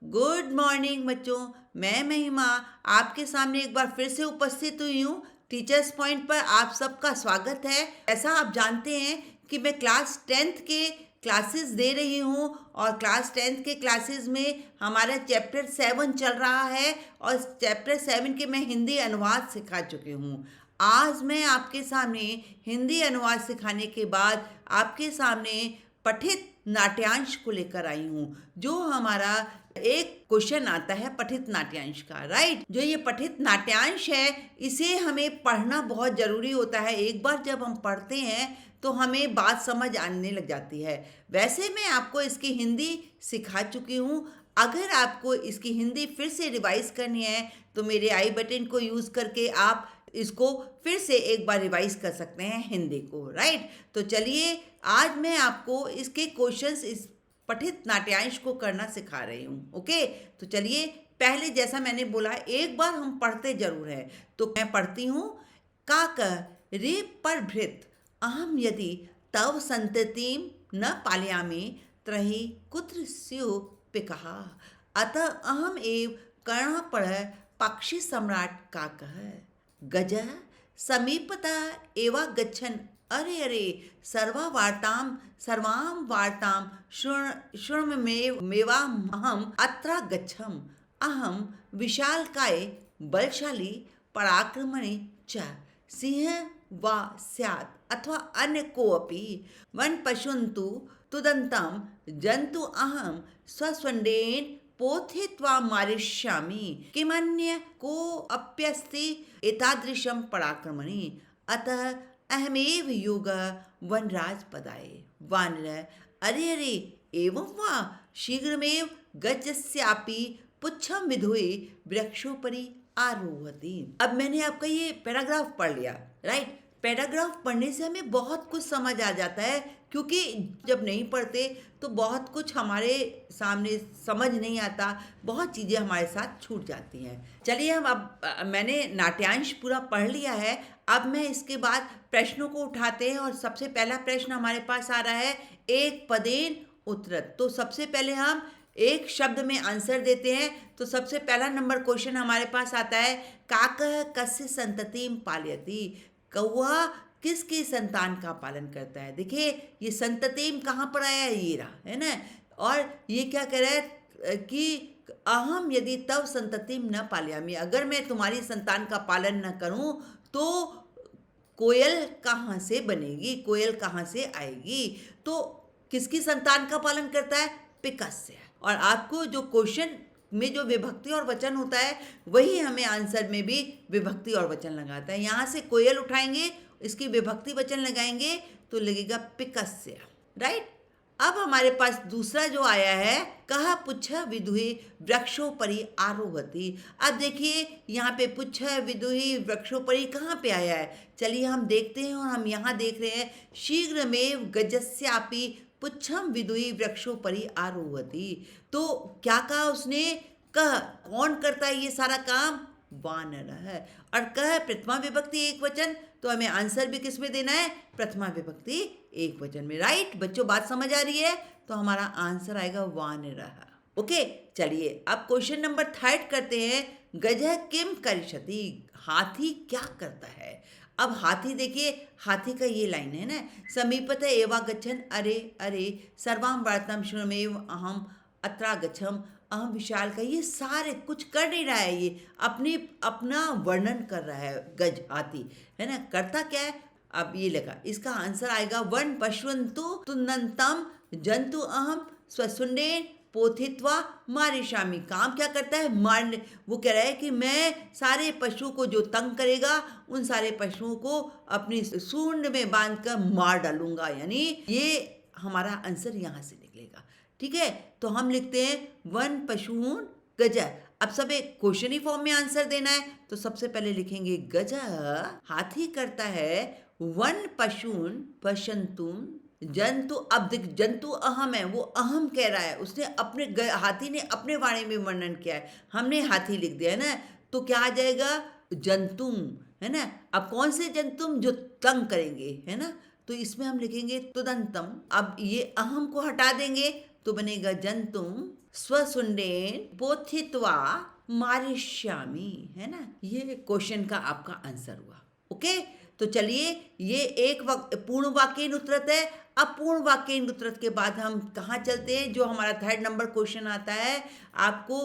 Good morning बच्चों। मैं महिमा आपके सामने एक बार फिर से उपस्थित हुई हूँ। टीचर्स पॉइंट पर आप सबका स्वागत है। ऐसा आप जानते हैं कि मैं क्लास 10th के क्लासेस दे रही हूँ और क्लास 10th के क्लासेस में हमारा चैप्टर 7 चल रहा है और चैप्टर 7 के मैं हिंदी अनुवाद सिखा चुकी हूँ। आज मैं आपके सामने हिंदी अनुवाद सिखाने के बाद आपके सामने पठित नाट्यांश को लेकर आई हूँ। जो हमारा एक क्वेश्चन आता है पठित नाट्यांश का, राइट। जो ये पठित नाट्यांश है इसे हमें पढ़ना बहुत जरूरी होता है। एक बार जब हम पढ़ते हैं तो हमें बात समझ आने लग जाती है। वैसे मैं आपको इसकी हिंदी सिखा चुकी हूँ। अगर आपको इसकी हिंदी फिर से रिवाइज करनी है तो मेरे आई बटन को यूज करके आप इसको फिर से एक बार रिवाइज कर सकते हैं हिंदी को, राइट। तो चलिए आज मैं आपको इसके क्वेश्चंस इस पठित नाट्यांश को करना सिखा रही हूँ। ओके, तो चलिए पहले जैसा मैंने बोला एक बार हम पढ़ते जरूर हैं। तो मैं पढ़ती हूँ। काक रे प्रभृत अहम यदि तव संततिम न पालयामि त्रहि कुत्र स्यु पिकहा अतः अहम एव कर्णपढ़ पक्षी सम्राट काकः गज समीपता एवा गच्छन् अरे अरे सर्वां वार्तां शृण्वमेव मेवाहम अत्र गच्छम् अहम विशालकाय बलशाली पराक्रमणे च सिंह वा स्यात् अथवा अन्य कोऽपि वन पशुन्तु तुदन्तं जन्तु अहम स्वशृण्डेन पोथित्वा मारिष्यामि किमन्य को अप्यस्ति एतादृशं पराक्रमणि अतः अहमेव युग वनराज पदाय वानर अरे अरे एवं वा शीघ्रमेव गजस्यापि पुच्छम विधुये वृक्षोपरि आरोहति। अब मैंने आपका ये पैराग्राफ पढ़ लिया, राइट। पैराग्राफ पढ़ने से हमें बहुत कुछ समझ आ जाता है, क्योंकि जब नहीं पढ़ते तो बहुत कुछ हमारे सामने समझ नहीं आता, बहुत चीज़ें हमारे साथ छूट जाती हैं। चलिए हम अब मैंने नाट्यांश पूरा पढ़ लिया है। अब मैं इसके बाद प्रश्नों को उठाते हैं और सबसे पहला प्रश्न हमारे पास आ रहा है एक पदेन उत्तरत। तो सबसे पहले हम एक शब्द में आंसर देते हैं। तो सबसे पहला नंबर क्वेश्चन हमारे पास आता है काकः कस्य संततिम पालयति। कौवा किसकी संतान का पालन करता है। देखिए ये संततिम कहाँ पर आया है, ये रहा है ना। और ये क्या कह रहा है कि अहम यदि तव संततिम न पालयामि, अगर मैं तुम्हारी संतान का पालन न करूं तो कोयल कहाँ से बनेगी, कोयल कहाँ से आएगी। तो किसकी संतान का पालन करता है, पिकस्य। और आपको जो क्वेश्चन में जो विभक्ति और वचन होता है वही हमें आंसर में भी विभक्ति और वचन लगाता है। यहाँ से कोयल उठाएंगे, इसकी विभक्ति वचन लगाएंगे तो लगेगा पिकस्य, राइट। अब हमारे पास दूसरा जो आया है कहा पुच्छ विदुहि वृक्षोपरि आरोहति। अब देखिए यहाँ पे पुच्छ विदुहि वृक्षोपरि कहाँ पे आया है, चलिए हम देखते हैं। और हम यहाँ देख रहे हैं शीघ्रमेव गजस्यापि पुच्छम विदुहि वृक्षोपरि आरोहति। तो क्या कहा उसने, कह कौन करता है ये सारा काम, वानर है। और कह प्रथमा विभक्ति एक वचन, तो हमें आंसर भी किस में देना है, प्रथमा विभक्ति एक वचन में, राइट। बच्चों बात समझ आ रही है, तो हमारा आंसर आएगा वानर। ओके, चलिए अब क्वेश्चन नंबर 3 करते हैं। गजह किम करिष्यति, हाथी क्या करता है। अब हाथी देखिए, हाथी का ये लाइन है ना, समीपत एवा गच्छन अरे अरे सर्वां वार्तां शृण्वमेव अहम अत्रा गच्छम अहम विशाल का, ये सारे कुछ कर नहीं रहा है, ये अपना वर्णन कर रहा है। गज हाथी है ना, करता क्या है। अब ये लगा, इसका आंसर आएगा वन पशुन्तु तुन्नतम जंतु अहम स्वसुंडेन पोथित्वा मारिष्यामि। काम क्या करता है, मारने। वो कह रहा है कि मैं सारे पशु को जो तंग करेगा उन सारे पशुओं को अपनी सूंड में बांधकर मार डालूंगा। यानी ये हमारा आंसर यहाँ से निकलेगा, ठीक है। तो हम लिखते हैं वन पशून गज। अब सब एक क्वेश्चनी फॉर्म में आंसर देना है, तो सबसे पहले लिखेंगे गज हाथी करता है, वन पशून पशंतुम जंतु। अब देख जंतु अहम है, वो अहम कह रहा है, उसने अपने हाथी ने अपने बारे में वर्णन किया है, हमने हाथी लिख दिया है ना। तो क्या आ जाएगा, जंतुम, है ना। अब कौन से जंतुम, जो तंग करेंगे, है ना। तो इसमें हम लिखेंगे तुदंतम। अब ये अहम को हटा देंगे तो बनेगा जंतुम स्वसुंडेन पोथित्वा मारिष्यामि, है ना। ये क्वेश्चन का आपका आंसर हुआ। ओके, तो चलिए ये एक पूर्ण वाक्य उत्तरत है। अब पूर्ण वाक्य उत्तरत के बाद हम कहाँ चलते हैं, जो हमारा थर्ड नंबर क्वेश्चन आता है। आपको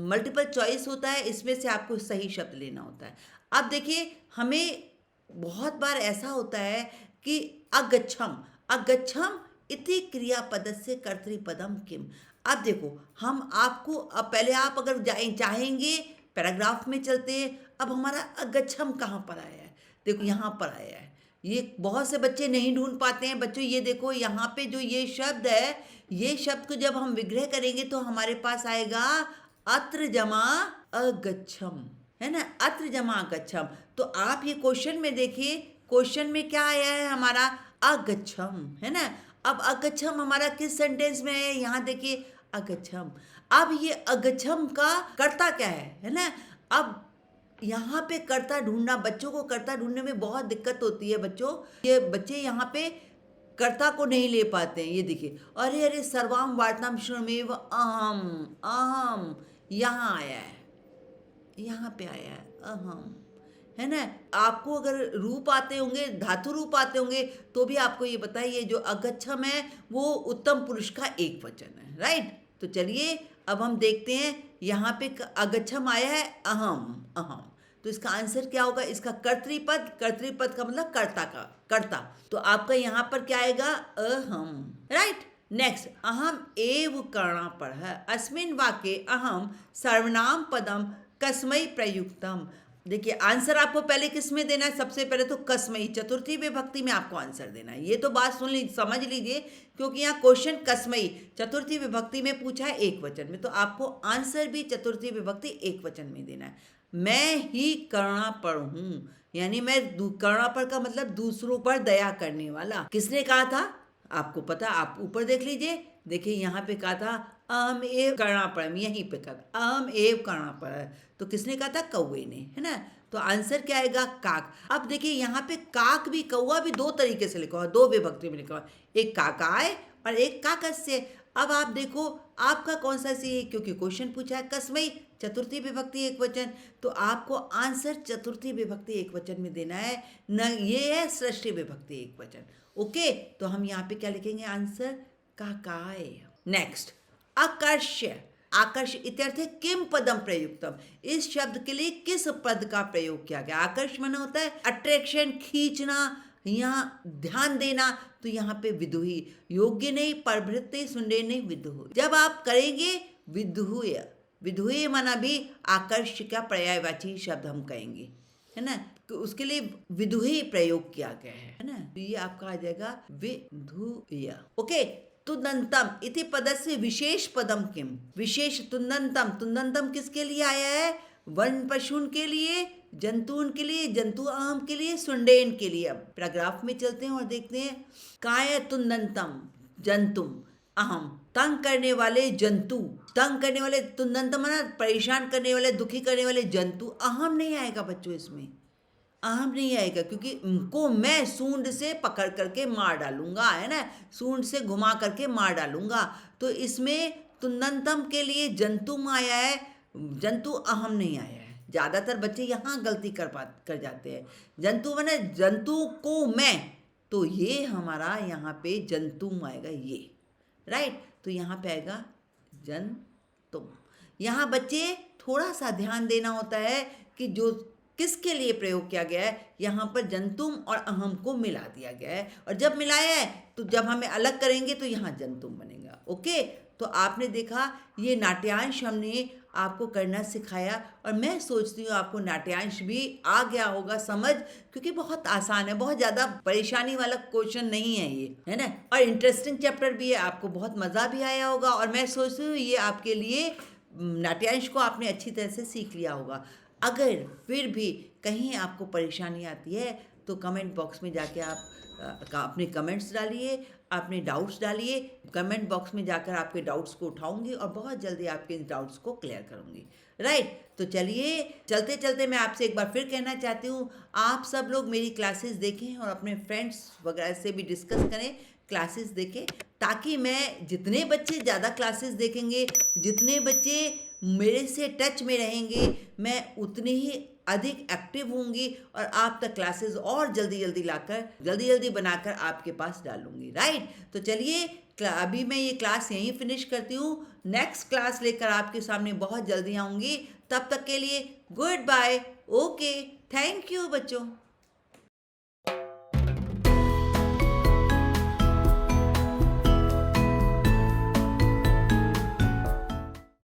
मल्टीपल चॉइस होता है, इसमें से आपको सही शब्द लेना होता है। अब देखिए, हमें बहुत बार ऐसा होता है कि अगच्छम अगच्छम इति क्रियापदस्य कर्तृपदम किम। अब देखो, हम आपको, अब पहले आप अगर चाहेंगे पैराग्राफ में चलते हैं। अब हमारा अगच्छम कहाँ पर आया है, देखो यहाँ पर आया है। ये बहुत से बच्चे नहीं ढूंढ पाते हैं। बच्चों ये देखो, यहाँ पे जो ये शब्द है, ये शब्द को जब हम विग्रह करेंगे तो हमारे पास आएगा अत्र जमा अगच्छम, है ना, अत्र जमा अगच्छम। तो आप ये क्वेश्चन में देखिए, क्वेश्चन में क्या आया है हमारा, अगच्छम, है ना। अब अगच्छम हमारा किस सेंटेंस में है, यहाँ देखिए अगच्छम। अब ये अगच्छम का कर्ता क्या है ना। अब यहाँ पे कर्ता ढूंढना, बच्चों को कर्ता ढूंढने में बहुत दिक्कत होती है बच्चों। ये बच्चे यहाँ पे कर्ता को नहीं ले पाते हैं। ये देखिए, अरे अरे सर्वाम वार्ताम श्रमेव अहम, अहम यहाँ आया है, यहाँ पे आया है अहम, है ना। आपको अगर रूप आते होंगे, धातु रूप आते होंगे, तो भी आपको ये बताइए, जो अगच्छम है वो उत्तम पुरुष का एक वचन है, राइट। तो चलिए अब हम देखते हैं, यहाँ पे अगच्छम आया है अहम, अहम। तो इसका आंसर क्या होगा, इसका कर्तृपद, कर्तृपद का मतलब कर्ता का, कर्ता। तो आपका यहाँ पर क्या आएगा, अहम, राइट। नेक्स्ट, अहम एव कर्णापर है, अस्मिन वाक्ये अहम सर्वनाम पदम कस्मै प्रयुक्तम। देखिए, आंसर आपको पहले किस में देना है, सबसे पहले तो कस्मै, चतुर्थी विभक्ति में आपको आंसर देना है। ये तो बात सुन लीजिए, समझ लीजिए, क्योंकि यहाँ क्वेश्चन कस्मै चतुर्थी विभक्ति में पूछा है एक वचन में, तो आपको आंसर भी चतुर्थी विभक्ति एक वचन में देना है। मैं ही कर्णापर हूँ, यानी मैं कर्णापर का मतलब दूसरों पर दया करने वाला। किसने कहा था, आपको पता, आप ऊपर देख लीजिए, देखिए यहाँ पे कहा था अहम एव कर्णापर, यहीं पे कहा अहम एव कर्णापर, तो किसने कहा था, कौवे ने, है ना। तो आंसर क्या आएगा, काक। अब देखिए यहाँ पे काक भी, कौवा भी दो तरीके से लिखा हुआ, दो विभक्ति में लिखा हुआ, एक काकाय और एक काकस्य। अब आप देखो आपका कौन सा सही है, क्योंकि क्वेश्चन पूछा है कस्मै चतुर्थी विभक्ति एक वचन, तो आपको आंसर चतुर्थी विभक्ति एक वचन में देना है, न ये है षष्ठी विभक्ति एक वचन। ओके, तो हम यहाँ पे क्या लिखेंगे, आंसर काकाय। नेक्स्ट, आकर्ष्य, आकर्ष इत्यर्थ है किम पदम प्रयुक्तम, इस शब्द के लिए किस पद का प्रयोग किया गया। आकर्ष माना होता है अट्रैक्शन, खींचना, यहाँ ध्यान देना, तो यहाँ पे विदुही, योग्य नहीं, परभृत्य सुंडे नहीं, विदुह। जब आप करेंगे विदुहय, विदुहय माना भी आकर्ष का पर्यायवाची शब्द हम कहेंगे, है ना, तो उसके लिए विदुही प्रयोग किया गया है ना। तो ये आपका आ जाएगा विदुय। ओके, तुदंतम इति पदस्य विशेष पदम किम, विशेष तुदंतम, तुदंतम किसके लिए आया है, वर्ण पशुन के लिए, जंतुन के लिए, जंतु अहम के लिए, सुंडेन के लिए। अब पैराग्राफ में चलते हैं और देखते हैं, काय तुदंतम जंतुम अहम, तंग करने वाले जंतु, तंग करने वाले, तुदंतम माना परेशान करने वाले, दुखी करने वाले जंतु। अहम नहीं आएगा बच्चों, इसमें अहम नहीं आएगा, क्योंकि उनको मैं सूंड से पकड़ करके मार डालूंगा, है ना, सूंड से घुमा करके मार डालूंगा। तो इसमें तुंदंतम के लिए जंतुम आया है, जंतु अहम नहीं आया है। ज़्यादातर बच्चे यहाँ गलती कर जाते हैं, जंतु माने जंतु को मैं, तो ये हमारा यहाँ पे जंतुम आएगा, ये राइट। तो यहाँ पे आएगा जंतुम। यहाँ बच्चे थोड़ा सा ध्यान देना होता है कि जो किसके लिए प्रयोग किया गया है, यहाँ पर जंतुम और अहम को मिला दिया गया है, और जब मिलाया है तो जब हमें अलग करेंगे तो यहाँ जंतुम बनेगा। ओके, तो आपने देखा ये नाट्यांश हमने आपको करना सिखाया, और मैं सोचती हूँ आपको नाट्यांश भी आ गया होगा समझ, क्योंकि बहुत आसान है, बहुत ज़्यादा परेशानी वाला क्वेश्चन नहीं है ये, है ना, और इंटरेस्टिंग चैप्टर भी है, आपको बहुत मज़ा भी आया होगा। और मैं सोचती हूँ ये आपके लिए नाट्यांश को आपने अच्छी तरह से सीख लिया होगा। अगर फिर भी कहीं आपको परेशानी आती है तो कमेंट बॉक्स में जाके आप अपने कमेंट्स डालिए, अपने डाउट्स डालिए। कमेंट बॉक्स में जाकर आपके डाउट्स को उठाऊंगी और बहुत जल्दी आपके इन डाउट्स को क्लियर करूंगी, राइट। तो चलिए, चलते चलते मैं आपसे एक बार फिर कहना चाहती हूँ, आप सब लोग मेरी क्लासेस देखें और अपने फ्रेंड्स वगैरह से भी डिस्कस करें, क्लासेस देखें, ताकि मैं जितने बच्चे ज़्यादा क्लासेस देखेंगे, जितने बच्चे मेरे से टच में रहेंगे, मैं उतने ही अधिक एक्टिव होंगी और आप तक क्लासेस और जल्दी जल्दी लाकर जल्दी जल्दी बनाकर आपके पास डालूंगी, राइट। तो चलिए अभी मैं ये क्लास यहीं फिनिश करती हूँ। नेक्स्ट क्लास लेकर आपके सामने बहुत जल्दी आऊँगी। तब तक के लिए goodbye. Okay, thank you बच्चों।